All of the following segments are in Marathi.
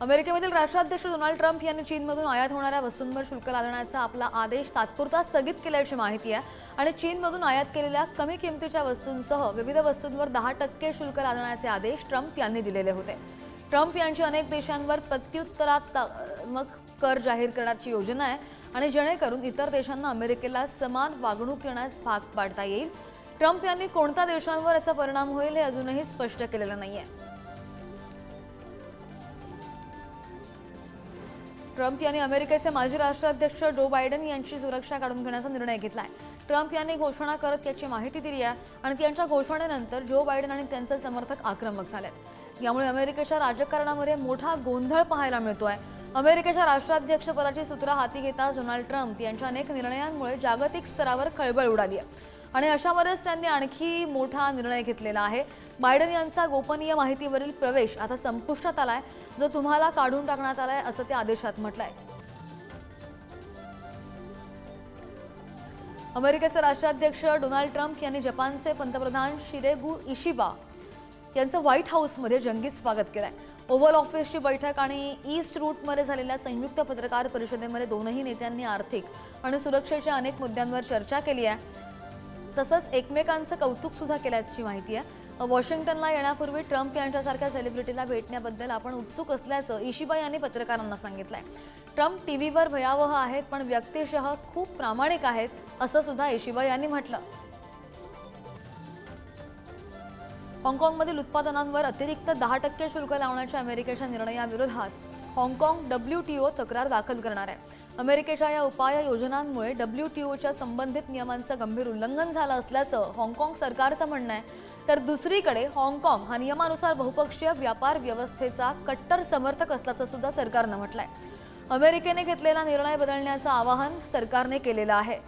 अमेरिकेमधील राष्ट्राध्यक्ष डोनाल्ड ट्रम्प यांनी चीनमधून आयात होणाऱ्या वस्तूंवर शुल्क लादण्याचा आपला आदेश तात्पुरता स्थगित केल्याची माहिती आहे आणि चीनमधून आयात केलेल्या कमी किमतीच्या वस्तूंसह विविध वस्तूंवर 10% शुल्क लादण्याचे आदेश ट्रम्प यांनी दिलेले होते। ट्रम्प यांची अनेक देशांवर प्रत्युत्तरात्मक कर जाहीर करण्याची योजना आहे आणि जेणेकरून इतर देशांना अमेरिकेला समान वागणूक देण्यास भाग पाडता येईल। ट्रम्प यांनी कोणत्या देशांवर याचा परिणाम होईल हे अजूनही स्पष्ट केलेलं नाहीये। ट्रम्प यांनी अमेरिकेचे माजी राष्ट्राध्यक्ष जो बायडन यांची सुरक्षा काढून घेण्याचा निर्णय घेतलाय। ट्रम्प यांनी घोषणा करत याची माहिती दिली आहे आणि त्यांच्या घोषणेनंतर जो बायडन आणि त्यांचे समर्थक आक्रमक झालेत। यामुळे अमेरिकेच्या राजकारणामध्ये मोठा गोंधळ पाहायला मिळतोय। अमेरिकेच्या राष्ट्राध्यक्षपदाची सूत्र हाती घेताच डोनाल्ड ट्रम्प यांच्या अनेक निर्णयांमुळे जागतिक स्तरावर खळबळ उडाली आहे आणि अशावरच त्यांनी आणखी मोठा निर्णय घेतलेला आहे। बायडन यांचा गोपनीय माहितीवरील प्रवेश आता संपुष्टात आलाय, जो तुम्हाला काढून टाकण्यात आलाय असं त्या आदेशात म्हटलंय। अमेरिकेचे राष्ट्राध्यक्ष डोनाल्ड ट्रम्प यांनी जपानचे पंतप्रधान शिरेगु इशिबा यांचं व्हाईट हाऊसमध्ये जंगी स्वागत केलंय। ओव्हल ऑफिसची बैठक आणि ईस्ट रूटमध्ये झालेल्या संयुक्त पत्रकार परिषदेमध्ये दोनही नेत्यांनी आर्थिक आणि सुरक्षेच्या अनेक मुद्द्यांवर चर्चा केली आहे। तसंच एकमेकांचं कौतुक सुद्धा केल्याची माहिती आहे। वॉशिंग्टनला येण्यापूर्वी ट्रम्प यांच्यासारख्या सेलिब्रिटीला भेटण्याबद्दल आपण उत्सुक असल्याचं इशिबा यांनी पत्रकारांना सांगितलंय। ट्रम्प टीव्हीवर भयावह आहेत पण व्यक्तिशः खूप प्रामाणिक आहेत असं सुद्धा इशिबा यांनी म्हटलं। हाँगकाँगमधील उत्पादनांवर अतिरिक्त 10% शुल्क लावण्याच्या अमेरिकेच्या निर्णयाविरोधात हाँगकाँग WTO तक्रार दाखल करणार आहे। अमेरिकेच्या या उपाय योजनांमुळे WTOच्या संबंधित नियमांचं गंभीर उल्लंघन झालं असल्याचं हाँगकाँग सरकारचं म्हणणं आहे। तर दुसरीकडे हाँगकाँग हा नियमानुसार बहुपक्षीय व्यापार व्यवस्थेचा कट्टर समर्थक असल्याचं सुद्धा सरकारनं म्हटलंय। अमेरिकेने घेतलेला निर्णय बदलण्याचं आवाहन सरकारने केलेलं आहे।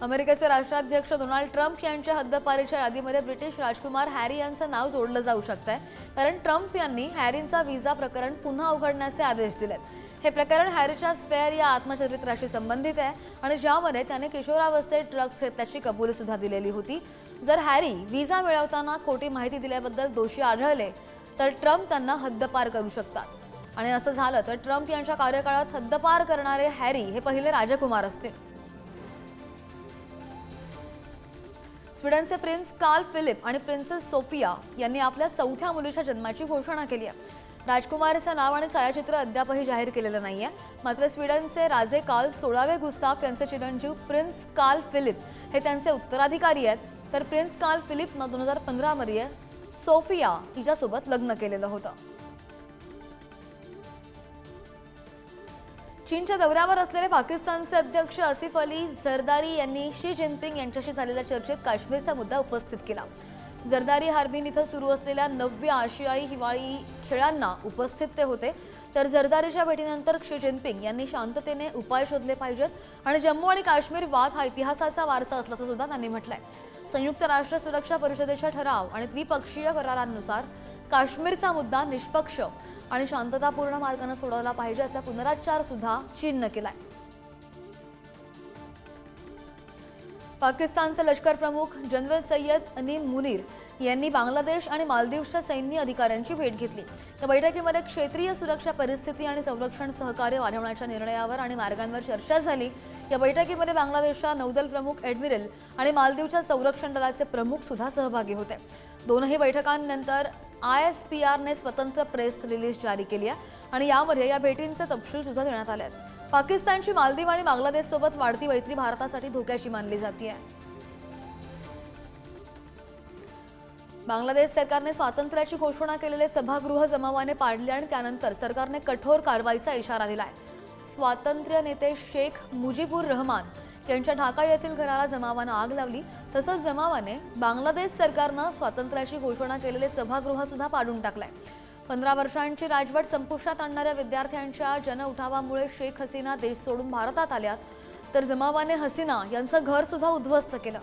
अमेरिकेचे राष्ट्राध्यक्ष डोनाल्ड ट्रम्प यांच्या हद्दपारीच्या यादीमध्ये ब्रिटिश राजकुमार हॅरी यांचं नाव जोडलं जाऊ शकतंय, कारण ट्रम्प यांनी हॅरींचा व्हिसा प्रकरण पुन्हा उघडण्याचे आदेश दिलेत। हे प्रकरण हॅरीच्या स्पेअर या आत्मचरित्राशी संबंधित आहे आणि ज्यामध्ये त्याने किशोरावस्थेत ड्रग्ज घेतल्याची कबुली सुद्धा दिलेली होती। जर हॅरी व्हिसा मिळवताना खोटी माहिती दिल्याबद्दल दोषी आढळले तर ट्रम्प त्यांना हद्दपार करू शकतात आणि असं झालं तर ट्रम्प यांच्या कार्यकाळात हद्दपार करणारे हॅरी हे पहिले राजकुमार असतील। स्वीडनचे प्रिन्स कार्ल फिलिप आणि प्रिन्सेस सोफिया यांनी आपल्या चौथ्या मुलीच्या जन्माची घोषणा केली आहे। राजकुमारीचं नाव आणि छायाचित्र अद्यापही जाहीर केलेलं नाहीये, मात्र स्वीडनचे राजे कार्ल 16वे गुस्ताफ यांचे चिरंजीव प्रिन्स कार्ल फिलिप हे त्यांचे उत्तराधिकारी आहेत। तर प्रिन्स कार्ल फिलिपनं 2015 मध्ये सोफिया हिच्यासोबत लग्न केलेलं होतं। चीनच्या दौऱ्यावर असलेले पाकिस्तानचे अध्यक्ष आसिफ अली झरदारी यांनी शी जिनपिंग यांच्याशी झालेल्या चर्चेत काश्मीरचा मुद्दा उपस्थित केला। झरदारी हार्बिन इथं सुरू असलेल्या 9व्या आशियाई हिवाळी खेळांना उपस्थित ते होते। तर झरदारीच्या भेटीनंतर शी जिनपिंग यांनी शांततेने उपाय शोधले पाहिजेत आणि जम्मू आणि काश्मीर वाद हा इतिहासाचा वारसा असल्याचं सुद्धा त्यांनी म्हटलंय। संयुक्त राष्ट्र सुरक्षा परिषदेच्या ठराव आणि द्विपक्षीय करारांनुसार काश्मीरचा मुद्दा निष्पक्ष आणि शांततापूर्ण मार्गाने सोडवला पाहिजे असा पुनरुच्चार सुद्धा चीनने केलाय। पाकिस्तानचे लष्कर प्रमुख जनरल सय्यद अनीम मुनीर यांनी बांगलादेश आणि मालदीवच्या सैन्य अधिकाऱ्यांची भेट घेतली। या बैठकीमध्ये क्षेत्रीय सुरक्षा परिस्थिती आणि संरक्षण सहकार्य वाढवण्याच्या निर्णयावर आणि मार्गांवर चर्चा झाली। या बैठकीमध्ये बांगलादेशच्या नौदल प्रमुख एडमिरल आणि मालदीवच्या संरक्षण दलाचे प्रमुख सुद्धा सहभागी होते। दोनही बैठकांनंतर ISPRने स्वतंत्र प्रेस रिलीज जारी केली आहे आणि यामध्ये या भेटींचे तपशील सुद्धा देण्यात आले आहेत। पाकिस्तानची मालदीव आणि बांगलादेश सोबत वाढती मैत्री भारतासाठी धोक्याची मानली जाते। बांगलादेश सरकारने स्वातंत्र्याची घोषणा केलेले सभागृह जमावाने पाडले आणि त्यानंतर सरकारने कठोर कारवाईचा इशारा दिलाय। स्वातंत्र्य नेते शेख मुजीबुर रहमान यांच्या ढाका येथील घराला जमावानं आग लावली। तसंच जमावाने बांगलादेश सरकारनं स्वातंत्र्याची घोषणा केलेले सभागृह सुद्धा पाडून टाकलंय। 15 वर्षांची राजवट संपुष्टात आणणाऱ्या विद्यार्थ्यांच्या जनउठावामुळे शेख हसीना देश सोडून भारतात आल्या, तर जमावाने हसीना यांचं घर सुद्धा उद्ध्वस्त केलं।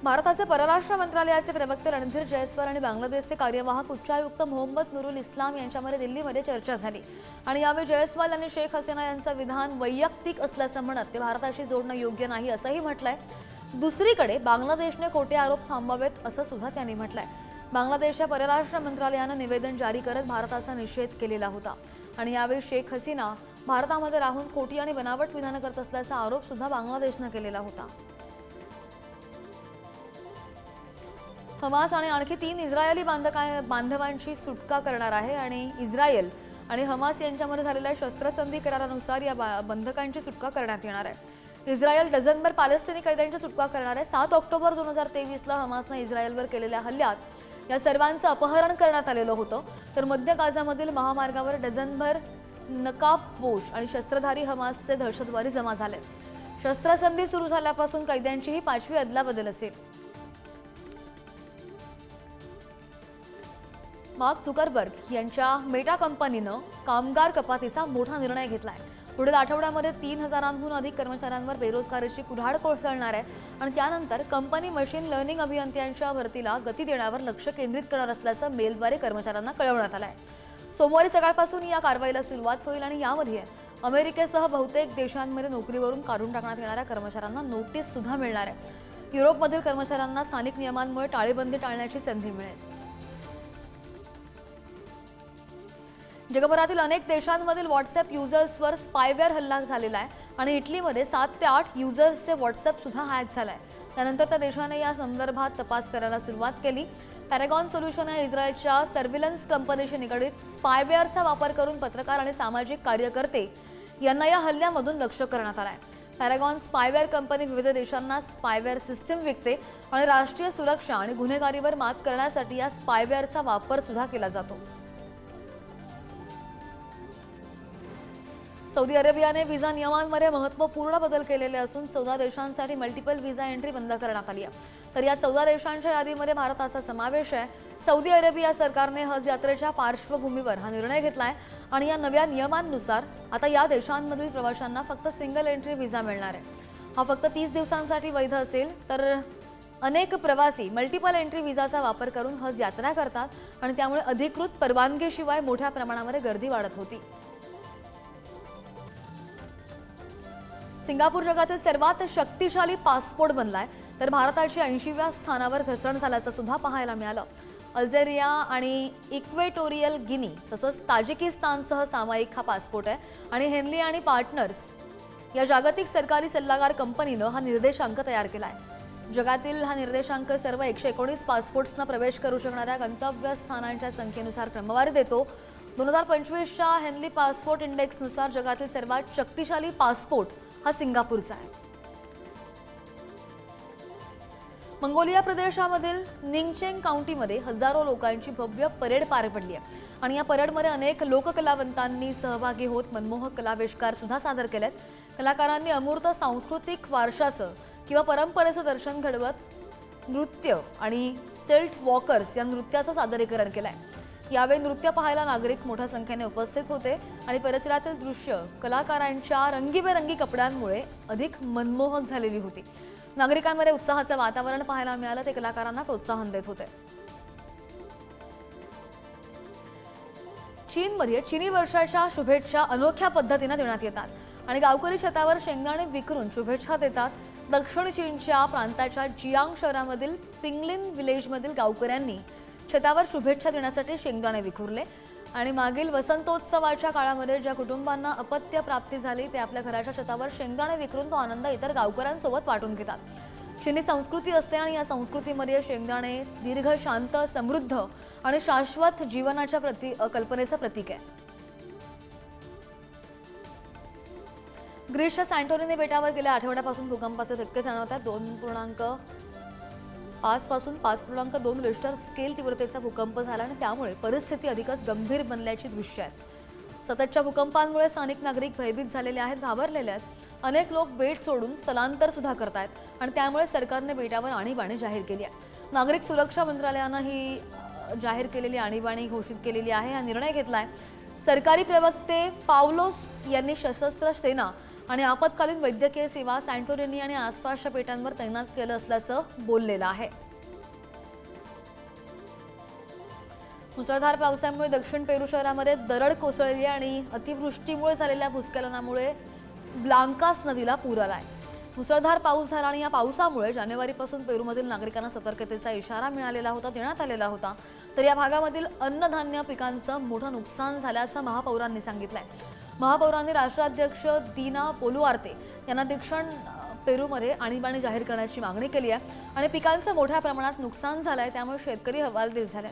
भारताचे परराष्ट्र मंत्रालयाचे प्रवक्ते रणधीर जयस्वाल आणि बांगलादेशचे कार्यवाहक उच्चायुक्त मोहम्मद नुरुल इस्लाम यांच्यामध्ये दिल्लीमध्ये चर्चा झाली आणि यावेळी जयस्वाल यांनी शेख हसीना यांचं विधान वैयक्तिक असल्याचं म्हणत ते भारताशी जोडणं योग्य नाही असंही म्हटलंय। दुसरीकडे बांगलादेशने खोटे आरोप थांबवावेत असं सुद्धा त्यांनी म्हटलंय. बांगलादेशच्या परराष्ट्र मंत्रालयानं निवेदन जारी करत भारताचा निषेध केलेला होता आणि यावेळी शेख हसीना भारतामध्ये राहून खोटी आणि बनावट विधानं करत असल्याचा आरोप सुद्धा बांगलादेशनं केलेला होता. हमास आणि आणखी 3 इस्रायली बांधवांची सुटका करणार आहे आणि इस्रायल आणि हमास यांच्यामध्ये झालेल्या शस्त्रसंधी करारानुसार या बंधकांची सुटका करण्यात येणार आहे. इस्रायल डझनभर पालेस्टिनी कैद्यांची सुटका करणार आहे. 7 ऑक्टोबर 2023ला हमासने इस्रायलवर केलेल्या हल्ल्यात या सर्वांचं अपहरण करण्यात आलेलं होतं. तर मध्य गाझामधील महामार्गावर डझनभर नकाबपोश आणि शस्त्रधारी हमासचे दहशतवादी जमा झाले. शस्त्रसंधी सुरू झाल्यापासून कैद्यांची ही 5वी अदलाबदल असेल. मार्क झुकरबर्ग यांच्या मेटा कंपनीनं कामगार कपातीचा मोठा निर्णय घेतलाय. पुढील आठवड्यामध्ये 3000हून अधिक कर्मचाऱ्यांवर बेरोजगारीची कुऱ्हाड कोसळणार आहे आणि त्यानंतर कंपनी मशीन लर्निंग अभियंत्यांच्या भरतीला गती देण्यावर लक्ष केंद्रित करणार असल्याचं मेलद्वारे कर्मचाऱ्यांना कळवण्यात आलंय. सोमवारी सकाळपासून या कारवाईला सुरुवात होईल आणि यामध्ये अमेरिकेसह बहुतेक देशांमध्ये नोकरीवरून काढून टाकण्यात येणाऱ्या कर्मचाऱ्यांना नोटीस सुद्धा मिळणार आहे. युरोपमधील कर्मचाऱ्यांना स्थानिक नियमांमुळे टाळेबंदी टाळण्याची संधी मिळेल. जगभरातील अनेक देशांमधील व्हॉट्सअप युजर्सवर स्पायवेअर हल्ला झालेला आहे आणि इटलीमध्ये 7 ते 8 युजर्सचे व्हॉट्सअप सुद्धा हॅक झालाय. त्यानंतर त्या देशाने या संदर्भात तपास करायला सुरुवात केली. पॅरागॉन सोल्युशन या इस्रायलच्या सर्व्हिलन्स कंपनीशी निगडीत स्पायवेअरचा वापर करून पत्रकार आणि सामाजिक कार्यकर्ते यांना या हल्ल्यामधून लक्ष्य करण्यात आलंय. पॅरागॉन स्पायवेअर कंपनी विविध देशांना स्पायवेअर सिस्टीम विकते आणि राष्ट्रीय सुरक्षा आणि गुन्हेगारीवर मात करण्यासाठी या स्पायवेअरचा वापर सुद्धा केला जातो. सौदी अरेबियाने व्हिसा नियमांमध्ये महत्त्वपूर्ण बदल केलेले असून 14 देशांसाठी मल्टिपल व्हिसा एंट्री बंद करण्यात आली आहे. तर या 14 देशांच्या यादीमध्ये भारताचा समावेश आहे. सौदी अरेबिया सरकारने हज यात्रेच्या पार्श्वभूमीवर हा निर्णय घेतलाय आणि या नव्या नियमांनुसार आता या देशांमधील प्रवाशांना फक्त सिंगल एंट्री व्हिसा मिळणार आहे. हा फक्त 30 दिवसांसाठी वैध असेल. तर अनेक प्रवासी मल्टिपल एंट्री व्हिसाचा वापर करून हज यात्रा करतात आणि त्यामुळे अधिकृत परवानगीशिवाय मोठ्या प्रमाणामध्ये गर्दी वाढत होती. सिंगापूर जगातील सर्वात शक्तिशाली पासपोर्ट बनलाय. तर भारताची 80व्या स्थानावर घसरण झाल्याचं सुद्धा पाहायला मिळालं. अल्जेरिया आणि इक्वेटोरियल गिनी तसंच ताजिकिस्तानसह सामायिक हा पासपोर्ट आहे आणि हेनली आणि पार्टनर्स या जागतिक सरकारी सल्लागार कंपनीनं हा निर्देशांक तयार केलाय. जगातील हा निर्देशांक सर्व 119 पासपोर्ट्सना प्रवेश करू शकणाऱ्या गंतव्यस्थानांच्या संख्येनुसार क्रमवारी देतो. 2025च्या हेनली पासपोर्ट इंडेक्सनुसार जगातील सर्वात शक्तिशाली पासपोर्ट हा सिंगापूरचा आहे. मंगोलिया प्रदेशामधील निंगचेंग काउंटीमध्ये हजारो लोकांची भव्य परेड पार पडली आहे आणि या परेडमध्ये अनेक लोककलावंतांनी सहभागी होत मनमोहक कलाविष्कार सुद्धा सादर केलेत. कलाकारांनी अमूर्त सांस्कृतिक वारशाचं किंवा परंपरेचं दर्शन घडवत नृत्य आणि स्टेल्ट वॉकर्स या नृत्याचं सादरीकरण केलंय. यावेळी नृत्य पाहायला नागरिक मोठ्या संख्येने उपस्थित होते आणि परिसरातील दृश्य कलाकारांच्या रंगीबेरंगी कपड्यांमुळे अधिक मनमोहक झालेली होती. नागरिकांमध्ये उत्साहाचं वातावरण पाहायला मिळालं. ते कलाकारांना प्रोत्साहन देत होते. चीनमध्ये चीनी वर्षाच्या शुभेच्छा अनोख्या पद्धतीने देण्यात येतात आणि गावकरी छतावर शेंगदाणे विकरून शुभेच्छा देतात. दक्षिण चीनच्या प्रांताच्या जियांग शहरामधील पिंगलिन विलेजमधील गावकऱ्यांनी छतावर शुभेच्छा देण्यासाठी शेंगदाणे विखुरले आणि मागील वसंतोत्सवाच्या काळामध्ये ज्या कुटुंबांना अपत्य प्राप्ती झाली ते आपल्या घराच्या छतावर शेंगदाणे विखरून तो आनंद इतर गावकऱ्यांसोबत वाटून घेतात. चीनी संस्कृती असते आणि या संस्कृतीमध्ये शेंगदाणे दीर्घ, शांत, समृद्ध आणि शाश्वत जीवनाच्या कल्पनेचं प्रतीक आहे. ग्रीसच्या सॅन्टोरिनी बेटावर गेल्या आठवड्यापासून भूकंपाचे धक्के जाणवतात. 2.5 पासून 5.2 रिश्टर स्केल तीव्रतेचा भूकंप झाला आणि त्यामुळे परिस्थिती अधिकच गंभीर बनल्याची दृश्य आहेत. सततच्या भूकंपांमुळे स्थानिक नागरिक भयभीत झालेले आहेत, घाबरलेले आहेत. अनेक लोक बेट सोडून स्थलांतर सुद्धा करतायत आणि त्यामुळे सरकारने बेटावर आणीबाणी जाहीर केली आहे. नागरिक सुरक्षा मंत्रालयानं ही जाहीर केलेली आणीबाणी घोषित केलेली आहे. हा निर्णय घेतलाय. सरकारी प्रवक्ते पावलोस यांनी सशस्त्र सेना आणि आपत्कालीन वैद्यकीय सेवा सॅन्टोरिनी आणि आसपासच्या बेटांवर तैनात केलं असल्याचं बोललेलं आहे. मुसळधार पावसामुळे दक्षिण पेरू शहरामध्ये दरड कोसळली आणि अतिवृष्टीमुळे झालेल्या भूस्खलनामुळे ब्लांकास नदीला पूर आलाय. मुसळधार पाऊस झाला आणि या पावसामुळे जानेवारीपासून पेरूमधील नागरिकांना सतर्कतेचा इशारा देण्यात आलेला होता. तर या भागामधील अन्नधान्य पिकांचं मोठं नुकसान झाल्याचं महापौरांनी सांगितलंय. महापौरांनी राष्ट्राध्यक्ष दीना पोलुआर्ते यांना दक्षिण पेरूमध्ये आणीबाणी जाहीर करण्याची मागणी केली आहे आणि पिकांचं मोठ्या प्रमाणात नुकसान झालंय, त्यामुळे शेतकरी हवालदिल झाले.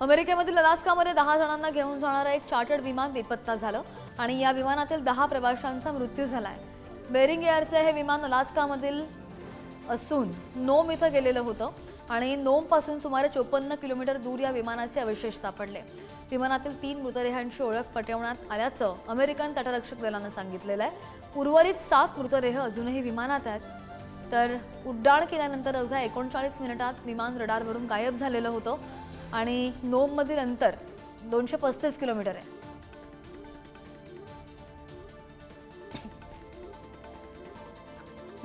अमेरिकेमधील अलास्कामध्ये 10 जणांना घेऊन जाणारं एक चार्टर्ड विमान बेपत्ता झालं आणि या विमानातील 10 प्रवाशांचा मृत्यू झालाय. बेरिंग एअरचे हे विमान अलास्कामधील असून नोम इथं गेलेलं होतं आणि नोमपासून सुमारे 54 किलोमीटर दूर या विमानाचे अवशेष सापडले. विमानातील 3 मृतदेहांची ओळख पटवण्यात आल्याचं अमेरिकन तटरक्षक दलानं सांगितलेलं आहे. उर्वरित 7 मृतदेह अजूनही विमानात आहेत. तर उड्डाण केल्यानंतर अवघ्या 39 मिनिटात विमान रडारवरून गायब झालेलं होतं आणि नोममधील अंतर 235 किलोमीटर आहे.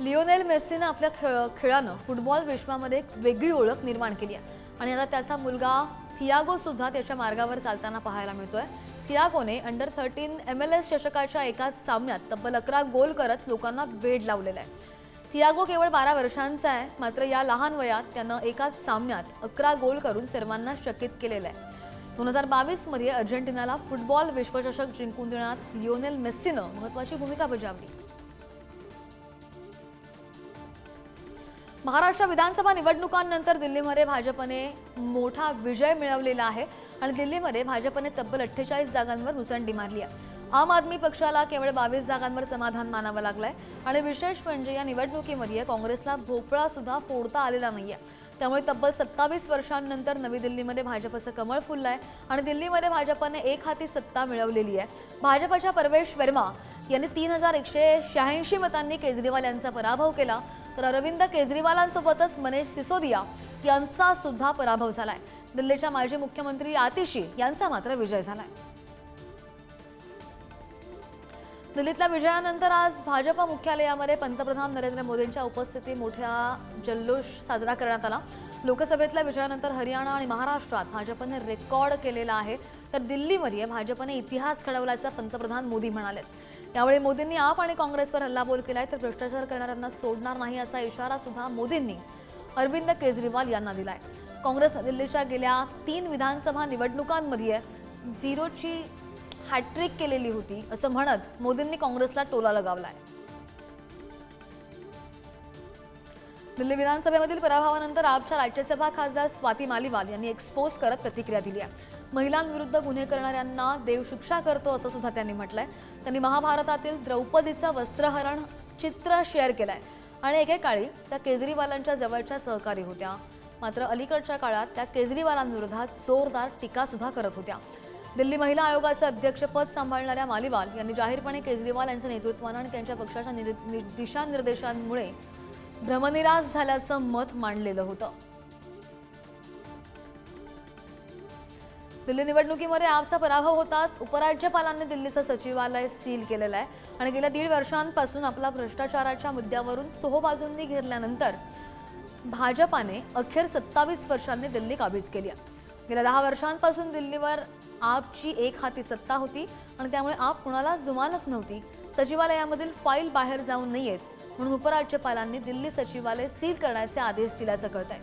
लिओनेल मेस्सीनं आपल्या खेळानं फुटबॉल विश्वामध्ये एक वेगळी ओळख निर्माण केली आहे आणि आता त्याचा मुलगा थियागो सुद्धा त्याच्या मार्गावर चालताना पाहायला मिळतोय. थियागोने अंडर 13 MLS चषकाच्या एकाच सामन्यात तब्बल 11 गोल करत लोकांना वेड लावलेला आहे. थियागो केवळ 12 वर्षांचा आहे, मात्र या लहान वयात त्यानं एकाच सामन्यात 11 गोल करून सर्वांना चकित केलेलं आहे. 2022 मध्ये अर्जेंटिनाला फुटबॉल विश्वचषक जिंकून देण्यात लिओनेल मेस्सीनं महत्त्वाची भूमिका बजावली. महाराष्ट्र विधानसभा निवडणुकांनंतर दिल्लीमध्ये भाजपने मोठा विजय मिळवलेला आहे आणि दिल्लीमध्ये भाजपने तब्बल 48 जागांवर मुसंडी मारली आहे. आम आदमी पक्षाला केवळ 22 जागांवर समाधान मानावं लागलंय आणि विशेष म्हणजे या निवडणुकीमध्ये काँग्रेसला भोपळा सुद्धा फोडता आलेला नाहीये. त्यामुळे तब्बल 27 वर्षांनंतर नवी दिल्लीमध्ये भाजपचं कमळ फुललंय आणि दिल्लीमध्ये भाजपने एक हाती सत्ता मिळवलेली आहे. भाजपच्या परवेश वर्मा यांनी 3186 मतांनी केजरीवाल यांचा पराभव केला, तर अरविंद केजरीवालांसोबतच मनीष सिसोदिया यांचा सुद्धा पराभव झालाय. दिल्लीच्या माजी मुख्यमंत्री आतिशी यांचा मात्र विजय झालाय. दिल्लीतल्या विजयानंतर आज भाजप मुख्यालयामध्ये पंतप्रधान नरेंद्र मोदींच्या उपस्थितीत मोठा जल्लोष साजरा करण्यात आला. लोकसभेतल्या विजयानंतर हरियाणा आणि महाराष्ट्रात भाजपने रेकॉर्ड केलेला आहे, तर दिल्लीमध्ये भाजपने इतिहास घडवल्याचं पंतप्रधान मोदी म्हणाले. यावेळी मोदींनी आप आणि काँग्रेसवर हल्लाबोल केलाय, तर भ्रष्टाचार करणाऱ्यांना सोडणार नाही असा इशारा सुद्धा मोदींनी अरविंद केजरीवाल यांना दिलाय. काँग्रेसने दिल्लीच्या गेल्या 3 विधानसभा निवडणुकांमध्ये झिरोची हॅट्रिक केलेली होती असं म्हणत मोदींनी काँग्रेसला टोला लगावलाय. दिल्ली विधानसभेमधील पराभवानंतर आपच्या राज्यसभा खासदार स्वाती मालिवाल यांनी एक्सपोज करत प्रतिक्रिया दिली आहे. महिलांविरुद्ध गुन्हे करणाऱ्यांना देव शिक्षा करतो असं सुद्धा त्यांनी म्हटलंय. त्यांनी महाभारतातील द्रौपदीचं वस्त्रहरण चित्र शेअर केलंय आणि एकेकाळी त्या केजरीवालांच्या जवळच्या सहकारी होत्या, मात्र अलीकडच्या काळात त्या केजरीवालांविरोधात जोरदार टीका सुद्धा करत होत्या. दिल्ली महिला आयोगाचं अध्यक्षपद सांभाळणाऱ्या मालिवाल यांनी जाहीरपणे केजरीवाल यांच्या नेतृत्वानं आणि त्यांच्या पक्षाच्या दिशानिर्देशांमुळे भ्रमनिरास झाल्याचं मत मांडलेलं होतं. दिल्ली निवडणुकीमध्ये आपचा पराभव होताच उपराज्यपालांनी दिल्लीचं सचिवालय सील केलेलं आहे आणि गेल्या 1.5 वर्षांपासून आपला भ्रष्टाचाराच्या मुद्द्यावरून चोहोबाजूंनी घेरल्यानंतर भाजपाने अखेर 27 वर्षांनी दिल्ली काबीज केली आहे. गेल्या 10 वर्षांपासून दिल्लीवर आपची एक हाती सत्ता होती आणि त्यामुळे आप कुणाला जुमानत नव्हती. सचिवालयामधील फाईल बाहेर जाऊ नयेत म्हणून उपराज्यपालांनी दिल्ली सचिवालय सील करण्याचे आदेश दिल्याचं कळतंय.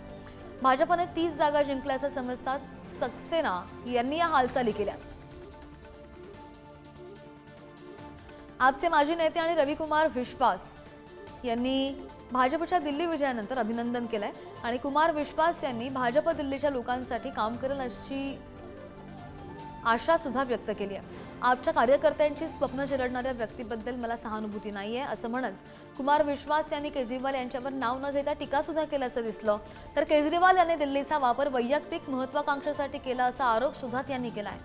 भाजपने 30 जागा जिंकल्याचं समजतात सक्सेना यांनी या हालचाली केल्या. आपचे माजी नेते आणि रविकुमार विश्वास यांनी भाजपच्या दिल्ली विजयानंतर अभिनंदन केलंय आणि कुमार विश्वास यांनी भाजप दिल्लीच्या लोकांसाठी काम करेल अशी आशा सुद्धा व्यक्त केली आहे. आपच्या कार्यकर्त्यांची स्वप्न चिरडणाऱ्या व्यक्तीबद्दल मला सहानुभूती नाहीये असं म्हणत कुमार विश्वास यांनी केजरीवाल यांच्यावर नाव न घेता टीका सुद्धा केल्याचं दिसलं. तर केजरीवाल यांनी दिल्लीचा वापर वैयक्तिक महत्त्वाकांक्षेसाठी केला असा आरोप सुद्धा त्यांनी केलाय.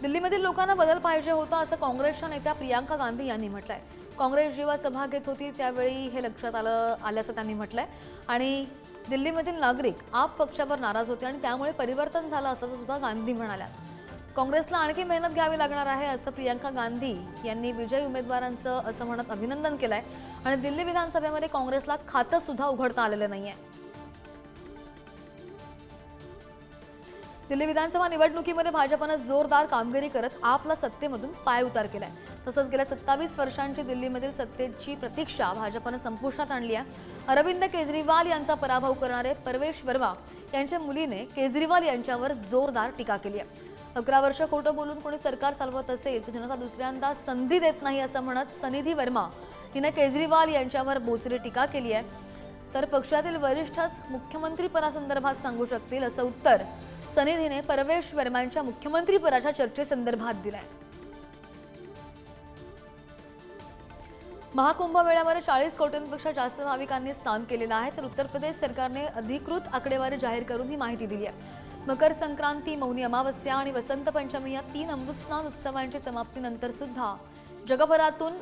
दिल्लीमधील लोकांना बदल पाहिजे होता असं काँग्रेसच्या नेत्या प्रियांका गांधी यांनी म्हटलंय. काँग्रेस जेव्हा सभा घेत होती त्यावेळी हे लक्षात आल्याचं त्यांनी म्हटलंय आणि दिल्लीमधील नागरिक आप पक्षावर नाराज होते आणि त्यामुळे परिवर्तन झालं असल्याचं सुद्धा गांधी म्हणाल्या. काँग्रेसला आणखी मेहनत घ्यावी लागणार आहे असं प्रियांका गांधी यांनी विजयी उमेदवारांचं असं म्हणत अभिनंदन केलंय आणि दिल्ली विधानसभेमध्ये काँग्रेसला खातं सुद्धा उघडता आलेलं नाहीये. दिल्ली विधानसभा निवडणुकीमध्ये भाजपनं जोरदार कामगिरी करत आपला सत्तेमधून पायउतार केलाय. तसंच गेल्या 27 वर्षांची दिल्लीमधील सत्तेची प्रतीक्षा भाजपनं संपुष्टात आणली आहे. अरविंद केजरीवाल यांचा पराभव करणारे परवेश वर्मा यांच्या मुलीने केजरीवाल यांच्यावर जोरदार टीका केली आहे. 11 वर्ष खोटं बोलून कोणी सरकार चालवत असेल तर जनता दुसऱ्यांदा संधी देत नाही असं म्हणत सनिधी वर्मा हिने केजरीवाल यांच्यावर बोचरी टीका केली आहे. तर पक्षातील वरिष्ठच मुख्यमंत्रीपदासंदर्भात सांगू शकतील असं उत्तर सनिधीने परवेश वर्मांच्या मुख्यमंत्रीपदाच्या चर्चेसंदर्भात दिलंय. महाकुंभ मेळ्यामध्ये 40 कोटींपेक्षा जास्त भाविकांनी स्नान केलेलं आहे. तर उत्तर प्रदेश सरकारने अधिकृत आकडेवारी जाहीर करून ही माहिती दिली आहे. मकर संक्रांती, मौनी अमावस्या आणि वसंत पंचमी या 3 अमृत स्नान उत्सवांच्या समाप्तीनंतर सुद्धा जगभरातून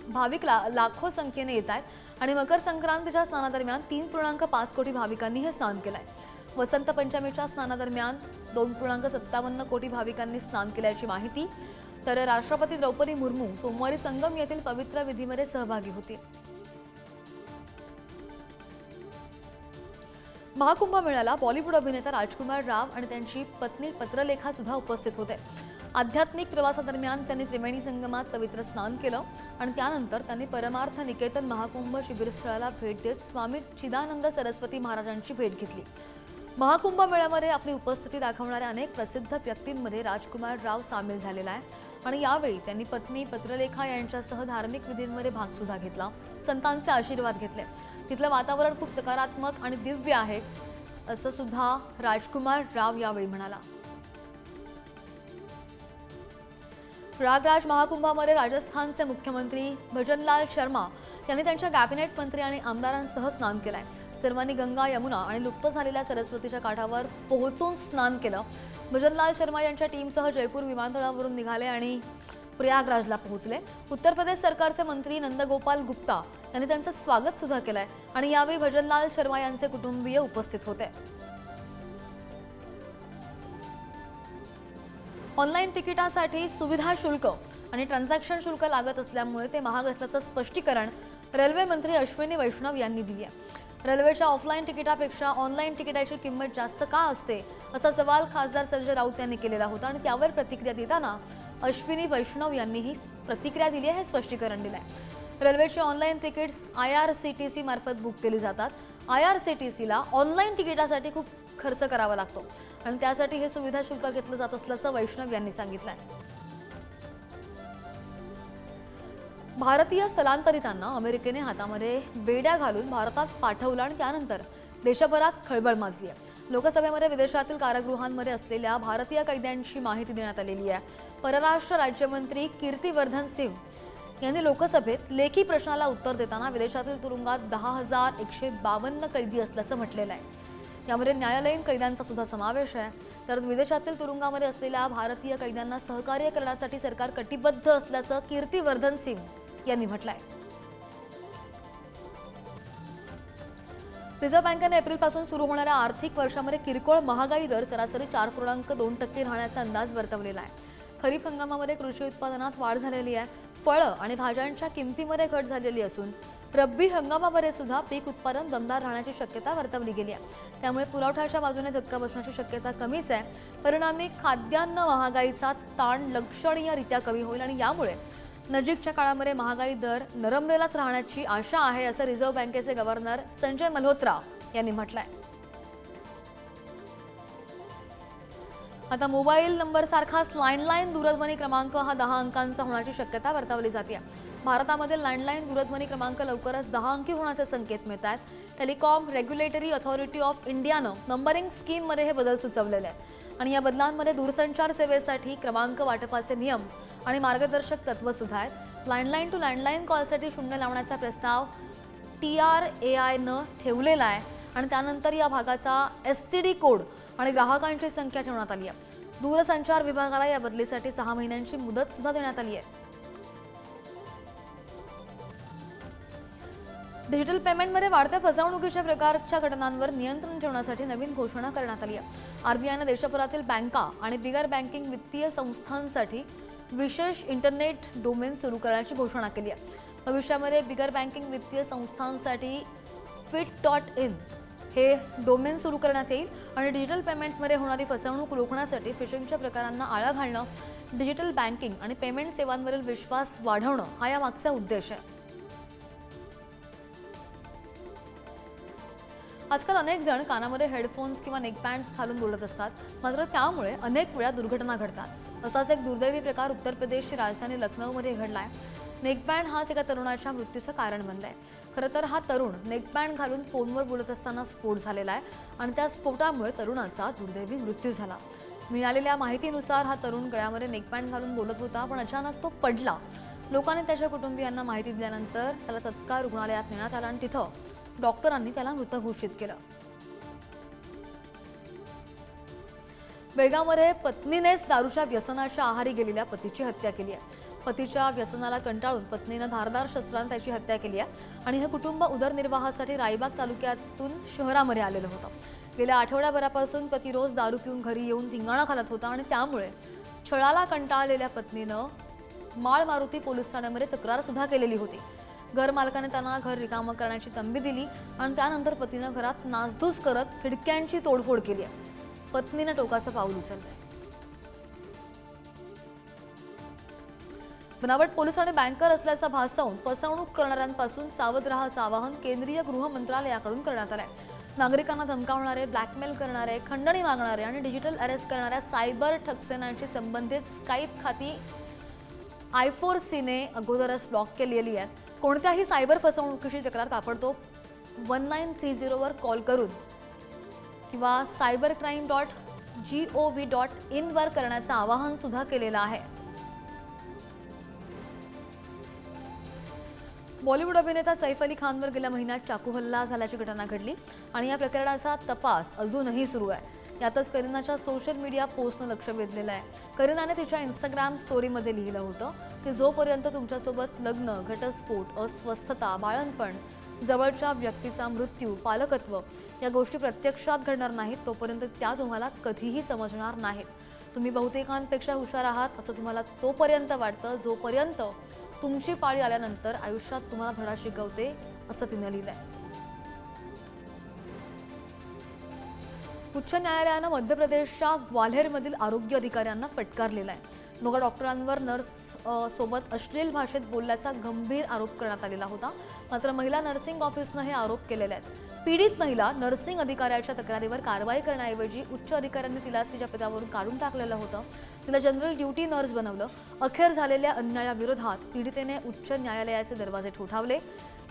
भाविक लाखो संख्येने येत आहेत आणि मकर संक्रांतीच्या स्नानादरम्यान 3.5 कोटी भाविकांनी हे स्नान केलंय. वसंत पंचमीच्या स्नानादरम्यान 2.57 कोटी भाविकांनी स्नान केल्याची माहिती. तर राष्ट्रपती द्रौपदी मुर्मू सोमवारी संगम येथील पवित्र विधीमध्ये सहभागी होतील. महाकुंभ मेळ्याला बॉलिवूड अभिनेता राजकुमार राव आणि त्यांची पत्नी पत्रलेखा सुद्धा उपस्थित होते. आध्यात्मिक प्रवासादरम्यान त्यांनी त्रिवेणी संगमात पवित्र स्नान केलं आणि त्यानंतर त्यांनी परमार्थ निकेतन महाकुंभ शिबिरस्थळाला भेट देत स्वामी चिदानंद सरस्वती महाराजांची भेट घेतली. महाकुंभ मेळ्यामध्ये आपली उपस्थिती दाखवणाऱ्या अनेक प्रसिद्ध व्यक्तींमध्ये राजकुमार राव सामील झालेला आहे आणि यावेळी त्यांनी पत्नी पत्रलेखा यांच्यासह धार्मिक विधींमध्ये भाग सुद्धा घेतला. संतांचे आशीर्वाद घेतले. तिथलं वातावरण खूप सकारात्मक आणि दिव्य आहे असं सुद्धा राजकुमार राव यावेळी म्हणाला. प्रयागराज महाकुंभामध्ये राजस्थानचे मुख्यमंत्री भजनलाल शर्मा यांनी त्यांच्या कॅबिनेट मंत्री आणि आमदारांसह स्नान केलंय. सर्वांनी गंगा, यमुना आणि लुप्त झालेल्या सरस्वतीच्या काठावर पोहोचून स्नान केलं. भजनलाल शर्मा यांच्या टीमसह जयपूर विमानतळावरून निघाले आणि प्रयागराजला पोहोचले. उत्तर प्रदेश सरकारचे मंत्री नंदगोपाल गुप्ता यांनी त्यांचं स्वागत सुद्धा केलंय आणि यावेळी भजनलाल शर्मा यांचे कुटुंबीय उपस्थित होते. ऑनलाईन तिकिटासाठी सुविधा शुल्क आणि ट्रान्झॅक्शन शुल्क लागत असल्यामुळे ते महाग असल्याचं स्पष्टीकरण रेल्वे मंत्री अश्विनी वैष्णव यांनी दिली आहे. रेल्वेच्या ऑफलाईन तिकिटापेक्षा ऑनलाईन तिकिटाची किंमत जास्त का असते असा सवाल खासदार संजय राऊत यांनी केलेला होता आणि त्यावर प्रतिक्रिया देताना अश्विनी वैष्णव यांनी ही प्रतिक्रिया दिली आहे, हे स्पष्टीकरण दिलंय. रेल्वेची ऑनलाईन तिकीट्स IRCTC मार्फत बुक केली जातात. IRCTCला ऑनलाईन तिकिटासाठी खूप खर्च करावा लागतो आणि त्यासाठी हे सुविधा शुल्क घेतलं जात असल्याचं वैष्णव यांनी सांगितलंय. भारतीय स्थलांतरितांना अमेरिकेने हातामध्ये बेड्या घालून भारतात पाठवलं आणि त्यानंतर देशभरात खळबळ माजली आहे. लोकसभेमध्ये विदेशातील कारागृहांमध्ये असलेल्या भारतीय कैद्यांची माहिती देण्यात आलेली आहे. परराष्ट्र राज्यमंत्री कीर्तिवर्धन सिंह यांनी लोकसभेत लेखी प्रश्नाला उत्तर देताना विदेशातील तुरुंगात 10,152 कैदी असल्याचं म्हटलेलं आहे. यामध्ये न्यायालयीन कैद्यांचा सुद्धा समावेश आहे. तर विदेशातील तुरुंगामध्ये असलेल्या भारतीय कैद्यांना सहकार्य करण्यासाठी सरकार कटिबद्ध असल्याचं कीर्तिवर्धन सिंह यांनी म्हटलंय. रिझर्व्ह बँकेने एप्रिलपासून सुरू होणाऱ्या आर्थिक वर्षामध्ये किरकोळ महागाई दर सरासरी 4.2% राहण्याचा अंदाज वर्तवलेला आहे. खरीप हंगामामध्ये कृषी उत्पादनात वाढ झालेली आहे. फळं आणि भाज्यांच्या किमतीमध्ये घट झालेली असून रब्बी हंगामामध्ये सुद्धा पीक उत्पादन दमदार राहण्याची शक्यता वर्तवली गेली आहे. त्यामुळे पुरवठ्याच्या बाजूने धक्का बसण्याची शक्यता कमीच आहे. परिणामी खाद्यान्न महागाईचा ताण लक्षणीयरित्या कमी होईल आणि यामुळे नजीकच्या काळामध्ये महागाई दर नरमलेलाच राहण्याची आशा आहे असं रिझर्व्ह बँकेचे गव्हर्नर संजय मल्होत्रा यांनी म्हटलंय. आता मोबाईल नंबर सारखाच लँडलाईन दूरध्वनी क्रमांक हा 10 अंकांचा होण्याची शक्यता वर्तवली जाते. भारतामध्ये लँडलाईन दूरध्वनी क्रमांक लवकरच 10 अंकी होण्याचे संकेत मिळत आहेत. टेलिकॉम रेग्युलेटरी ऑथॉरिटी ऑफ इंडियानं नंबरिंग स्कीममध्ये हे बदल सुचवलेले आहेत आणि या बदलांमध्ये दूरसंचार सेवेसाठी क्रमांक वाटपाचे नियम आणि मार्गदर्शक तत्व सुद्धा आहेत. लँडलाईन टू लँडलाईन कॉलसाठी 0 लावण्याचा प्रस्ताव TRAIनं ठेवलेला आहे आणि त्यानंतर या भागाचा STD कोड आणि ग्राहकांची संख्या ठेवण्यात आली आहे. दूरसंचार विभागाला या बदलीसाठी 6 महिन्यांची मुदत सुद्धा देण्यात आली आहे. डिजिटल पेमेंटमध्ये वाढत्या फसवणुकीच्या प्रकारच्या घटनांवर नियंत्रण ठेवण्यासाठी नवीन घोषणा करण्यात आली आहे. RBIनं देशभरातील बँका आणि बिगर बँकिंग वित्तीय संस्थांसाठी विशेष इंटरनेट डोमेन सुरू करण्याची घोषणा केली आहे. भविष्यामध्ये बिगर बँकिंग वित्तीय संस्थांसाठी fit.in हे डोमेन सुरू करण्यात येईल आणि डिजिटल पेमेंटमध्ये होणारी फसवणूक रोखण्यासाठी फिशिंगच्या प्रकारांना आळा घालणं, डिजिटल बँकिंग आणि पेमेंट सेवांवरील विश्वास वाढवणं हा यामागचा उद्देश आहे. आजकाल अनेक जण कानामध्ये हेडफोन्स किंवा नेकबँड्स घालून बोलत असतात, मात्र त्यामुळे अनेक वेळा दुर्घटना घडतात. असाच एक दुर्दैवी प्रकार उत्तर प्रदेशची राजधानी लखनौमध्ये घडलाय. नेकबँड हाच एका तरुणाच्या मृत्यूचं कारण बनलाय. खरं तर हा तरुण नेकबँड घालून फोनवर बोलत असताना स्फोट झालेला आहे आणि त्या स्फोटामुळे तरुणाचा दुर्दैवी मृत्यू झाला. मिळालेल्या माहितीनुसार हा तरुण गळ्यामध्ये नेकबँड घालून बोलत होता, पण अचानक तो पडला. लोकांनी त्याच्या कुटुंबियांना माहिती दिल्यानंतर त्याला तत्काळ रुग्णालयात नेण्यात आलं आणि तिथं डॉक्टरांनी त्याला मृत घोषित केलं. बेळगावमध्ये पत्नीनेच दारूच्या व्यसनाच्या आहारी गेलेल्या पतीची हत्या केली आहे. पतीच्या व्यसनाला कंटाळून पत्नीनं धारदार शस्त्राने त्याची हत्या केली आहे आणि हे कुटुंब उदरनिर्वाहासाठी रायबाग तालुक्यातून शहरामध्ये आलेलं होतं. गेल्या आठवड्याभरापासून पती रोज दारू पिऊन घरी येऊन धिंगाणा घालत होता आणि त्यामुळे छळाला कंटाळलेल्या पत्नीनं माळ मारुती पोलीस ठाण्यामध्ये तक्रार सुद्धा केलेली होती. घरमालकाने त्यांना घर रिकामं करण्याची तंबी दिली आणि त्यानंतर पतीनं घरात नासधूस करत खिडक्यांची तोडफोड केली आहे. पत्नीनं टोकाचं पाऊल उचललंय. बनावट पोलीस आणि बँकर असल्याचा भास लावून फसवणूक करणाऱ्यांपासून सावध राहायचं आवाहन केंद्रीय गृह मंत्रालयाकडून करण्यात आलंय. नागरिकांना धमकावणारे, ब्लॅकमेल करणारे, खंडणी मागणारे आणि डिजिटल अरेस्ट करणाऱ्या सायबर ठगसेनांशी संबंधित स्काईप खाती I4Cने अगोदरच ब्लॉक केलेली आहेत. कोणत्याही सायबर फसवणुकीची तक्रार ताबडतोब 1930 वर कॉल करून किंवा cybercrime.gov.in वर करण्याचं आवाहन सुद्धा केलेलं आहे. बॉलिवूड अभिनेता सैफ अली खानवर गेल्या महिन्यात चाकू हल्ला झाल्याची घटना घडली आणि या प्रकरणाचा तपास अजूनही सुरू आहे. यातच करीनाच्या सोशल मीडिया पोस्टनं लक्ष वेधलेलं आहे. करीनाने तिच्या इंस्टाग्राम स्टोरीमध्ये लिहिलं होतं की जोपर्यंत तुमच्यासोबत लग्न, घटस्फोट, अस्वस्थता, बाळंतपण, जवळच्या व्यक्तीचा मृत्यू, पालकत्व या गोष्टी प्रत्यक्षात घडणार नाहीत तोपर्यंत त्या तुम्हाला कधीही समजणार नाहीत. तुम्ही बहुतेकांपेक्षा हुशार आहात असं तुम्हाला तोपर्यंत वाटतं जोपर्यंत तुमची पाळी आल्यानंतर आयुष्यात तुम्हाला धडा शिकवते, असं तिने लिहिलंय. उच्च न्यायालयानं मध्य प्रदेशच्या ग्वाल्हेरमधील आरोग्य अधिकाऱ्यांना फटकारलेला आहे. दोघा डॉक्टरांवर नर्स सोबत अश्लील भाषेत बोलल्याचा गंभीर आरोप करण्यात आलेला होता. मात्र महिला नर्सिंग ऑफिसनं हे आरोप केलेले आहेत. पीडित महिला नर्सिंग अधिकाऱ्याच्या तक्रारीवर कारवाई करण्याऐवजी उच्च अधिकाऱ्यांनी तिला तिच्या पदावरून काढून टाकलेलं होतं. तिला जनरल ड्युटी नर्स बनवलं. अखेर झालेल्या अन्यायाविरोधात पीडितेने उच्च न्यायालयाचे दरवाजे ठोठावले.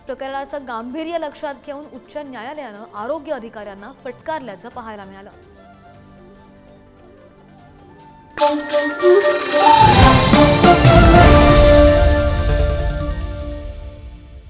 प्रकरणाचं गांभीर्य लक्षात घेऊन उच्च न्यायालयानं आरोग्य अधिकाऱ्यांना फटकारल्याचं पाहायला मिळालं.